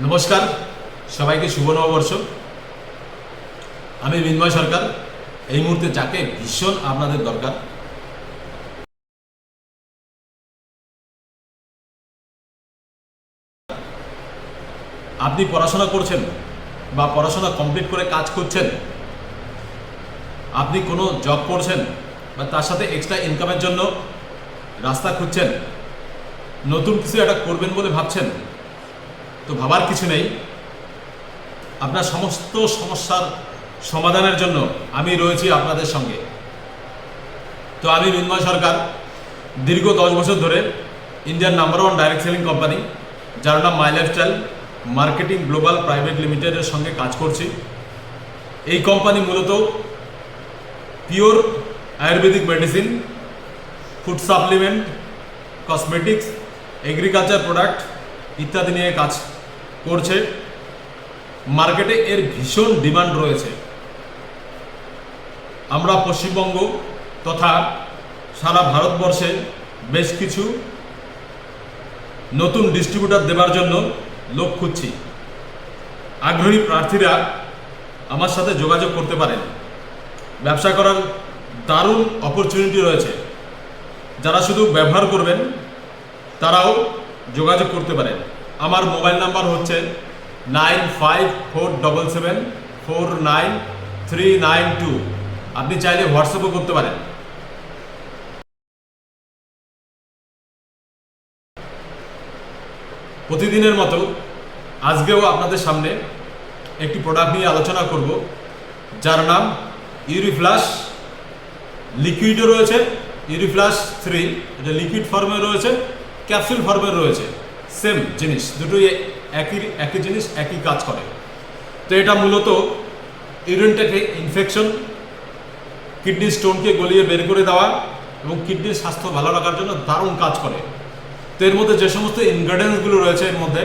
নমস্কার, সবাইকে শুভ নববর্ষ। আমি মিন্ময় সরকার। এই মুহূর্তে যাকে ভীষণ আপনাদের দরকার, আপনি পড়াশোনা করছেন বা পড়াশোনা কমপ্লিট করে কাজ করছেন, আপনি কোনো জব করছেন বা তার সাথে এক্সট্রা ইনকামের জন্য রাস্তা খুঁজছেন, নতুন কিছু একটা করবেন বলে ভাবছেন, তো ভাবার কিছু নেই। আপনার সমস্ত সমস্যার সমাধানের জন্য আমি রয়েছি আপনাদের সঙ্গে। তো আমি মিন্ময় সরকার দীর্ঘ 10 বছর ধরে ইন্ডিয়ার নাম্বার 1 ডাইরেক্ট সেলিং কোম্পানি, যার নাম মাই লাইফস্টাইল মার্কেটিং গ্লোবাল প্রাইভেট লিমিটেডের সঙ্গে কাজ করছি। এই কোম্পানি মূলত pure Ayurvedic medicine, food supplement, cosmetics, agriculture product ইত্যাদি নিয়ে কাজ করছে। মার্কেটে এর ভীষণ ডিমান্ড রয়েছে। আমরা পশ্চিমবঙ্গ তথা সারা ভারতবর্ষে বেশ কিছু নতুন ডিস্ট্রিবিউটর দেবার জন্য লোক খুঁজছি। আগ্রহী প্রার্থীরা আমার সাথে যোগাযোগ করতে পারেন। ব্যবসা করার দারুণ অপরচুনিটি রয়েছে। যারা শুধু ব্যবহার করবেন তারাও যোগাযোগ করতে পারেন। আমার মোবাইল নাম্বার হচ্ছে 9547749392। আপনি চাইলে হোয়াটসঅ্যাপও করতে পারেন। প্রতিদিনের মতো আজকেও আপনাদের সামনে একটি প্রোডাক্ট নিয়ে আলোচনা করব, যার নাম ইউরিফ্লাশ। লিকুইডও রয়েছে, ইউরিফ্লাশ 3, এটা লিকুইড ফর্মে রয়েছে, ক্যাপসুল ফর্মে রয়েছে। সেম জিনিস, দুটোই একই জিনিস, একই কাজ করে। তো এটা মূলত ইউরিনটাকে ইনফেকশন, কিডনি স্টোনকে গলিয়ে বের করে দেওয়া এবং কিডনির স্বাস্থ্য ভালো রাখার জন্য দারুণ কাজ করে। তো এর মধ্যে যে সমস্ত ইনগ্রেডিয়েন্টসগুলো রয়েছে এর মধ্যে,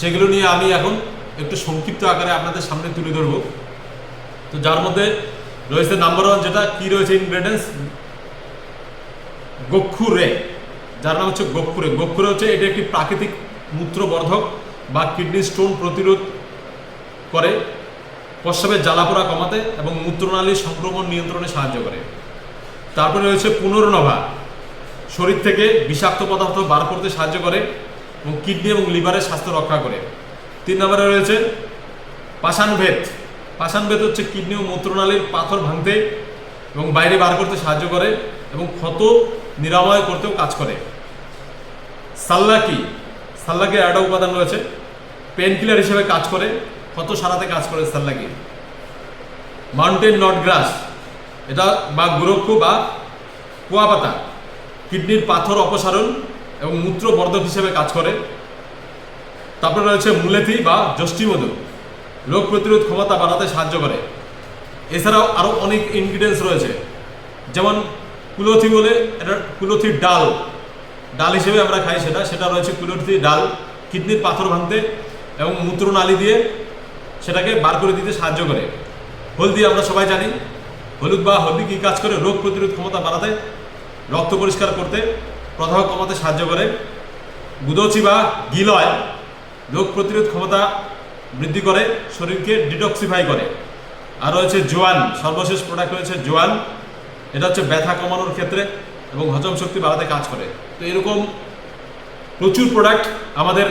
সেগুলো নিয়ে আমি এখন একটু সংক্ষিপ্ত আকারে আপনাদের সামনে তুলে ধরব। তো যার মধ্যে রয়েছে নাম্বার 1, যেটা কি রয়েছে ইনগ্রেডিয়েন্টস, গোক্ষুরে, যার নাম হচ্ছে গোক্ষুরে। গোক্ষুরে হচ্ছে এটা একটি প্রাকৃতিক মূত্রবর্ধক বা কিডনি স্টোন প্রতিরোধ করে, প্রস্রাবের জ্বালাপোড়া কমাতে এবং মূত্রনালীর সংক্রমণ নিয়ন্ত্রণে সাহায্য করে। তারপরে রয়েছে পুনর্নভা, শরীর থেকে বিষাক্ত পদার্থ বার করতে সাহায্য করে এবং কিডনি এবং লিভারের স্বাস্থ্য রক্ষা করে। 3 নম্বরে রয়েছে পাষাণভেদ। পাষাণভেদ হচ্ছে কিডনি ও মূত্রনালীর পাথর ভাঙতে এবং বাইরে বার করতে সাহায্য করে এবং ক্ষত নিরাময় করতেও কাজ করে। সাল্লাকি, সাল্লাকির একটা উপাদান রয়েছে, পেন কিলার হিসেবে কাজ করে, ক্ষত সারাতে কাজ করে সাল্লাকি। মাউন্টেন নট গ্রাস, এটা বা গোরক্ষু বা কুয়াপাতা, কিডনির পাথর অপসারণ এবং মূত্রবর্ধক হিসেবে কাজ করে। তারপরে রয়েছে মুলেথি বা যষ্টিমধু, রোগ প্রতিরোধ ক্ষমতা বাড়াতে সাহায্য করে। এছাড়াও আরও অনেক ইনগ্রিডিয়েন্টস রয়েছে, যেমন কুলথি বলে, এটা কুলথির ডাল, ডাল হিসেবে আমরা খাই, সেটা রয়েছে কুলথি ডাল, কিডনির পাথর ভাঙতে এবং মূত্রনালী দিয়ে সেটাকে বার করে দিতে সাহায্য করে। হলদি, আমরা সবাই জানি হলুদ বা হলদি কী কাজ করে, রোগ প্রতিরোধ ক্ষমতা বাড়াতে, রক্ত পরিষ্কার করতে, প্রদাহ কমাতে সাহায্য করে। গুদচি বা গিলয়, রোগ প্রতিরোধ ক্ষমতা বৃদ্ধি করে, শরীরকে ডিটক্সিফাই করে। আর রয়েছে জোয়ান, সর্বশেষ প্রোডাক্ট রয়েছে জোয়ান, এটা হচ্ছে ব্যথা কমানোর ক্ষেত্রে এবং হজম শক্তি বাড়াতে কাজ করে। তো এরকম প্রচুর প্রোডাক্ট আমাদের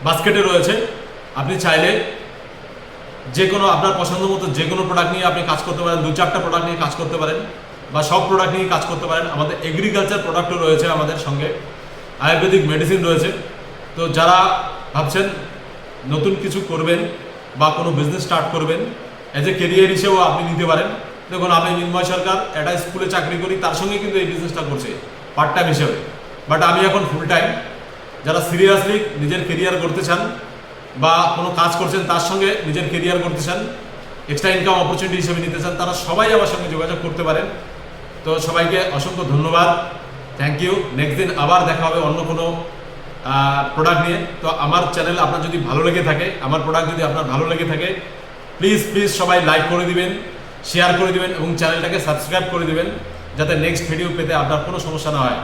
বাস্কেটে রয়েছে। আপনি চাইলে যে কোনো আপনার পছন্দ মতো যে কোনো প্রোডাক্ট নিয়ে আপনি কাজ করতে পারেন, 2-4টা প্রোডাক্ট নিয়ে কাজ করতে পারেন বা সব প্রোডাক্ট নিয়ে কাজ করতে পারেন। আমাদের এগ্রিকালচার প্রোডাক্টও রয়েছে আমাদের সঙ্গে, আয়ুর্বেদিক মেডিসিন রয়েছে। তো যারা ভাবছেন নতুন কিছু করবেন বা কোনো বিজনেস স্টার্ট করবেন, অ্যাজ এ কেরিয়ার হিসেবেও আপনি নিতে পারেন। দেখুন, আমি মিন্ময় সরকার একটা স্কুলে চাকরি করি, তার সঙ্গে কিন্তু এই বিজনেসটা করছি পার্ট টাইম হিসেবে, বাট আমি এখন ফুল টাইম। যারা সিরিয়াসলি নিজের কেরিয়ার করতে চান বা কোনো কাজ করছেন তার সঙ্গে নিজের কেরিয়ার করতে চান, এক্সট্রা ইনকাম অপরচুনিটি হিসেবে নিতে চান, তারা সবাই আমার সঙ্গে যোগাযোগ করতে পারেন। তো সবাইকে অসংখ্য ধন্যবাদ, থ্যাংক ইউ। নেক্সট দিন আবার দেখা হবে অন্য কোনো প্রোডাক্ট নিয়ে। তো আমার চ্যানেল আপনার যদি ভালো লেগে থাকে, আমার প্রোডাক্ট যদি আপনার ভালো লেগে থাকে, প্লিজ সবাই লাইক করে দিবেন, শেয়ার করে দিবেন এবং চ্যানেলটাকে সাবস্ক্রাইব করে দিবেন, যাতে নেক্সট ভিডিও পেতে আপনার কোনো সমস্যা না হয়।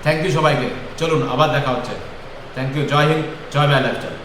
থ্যাংক ইউ সবাইকে। চলুন আবার দেখা হচ্ছে। থ্যাংক ইউ, জয় হিন্দ, জয় মাই লাইফস্টাইল।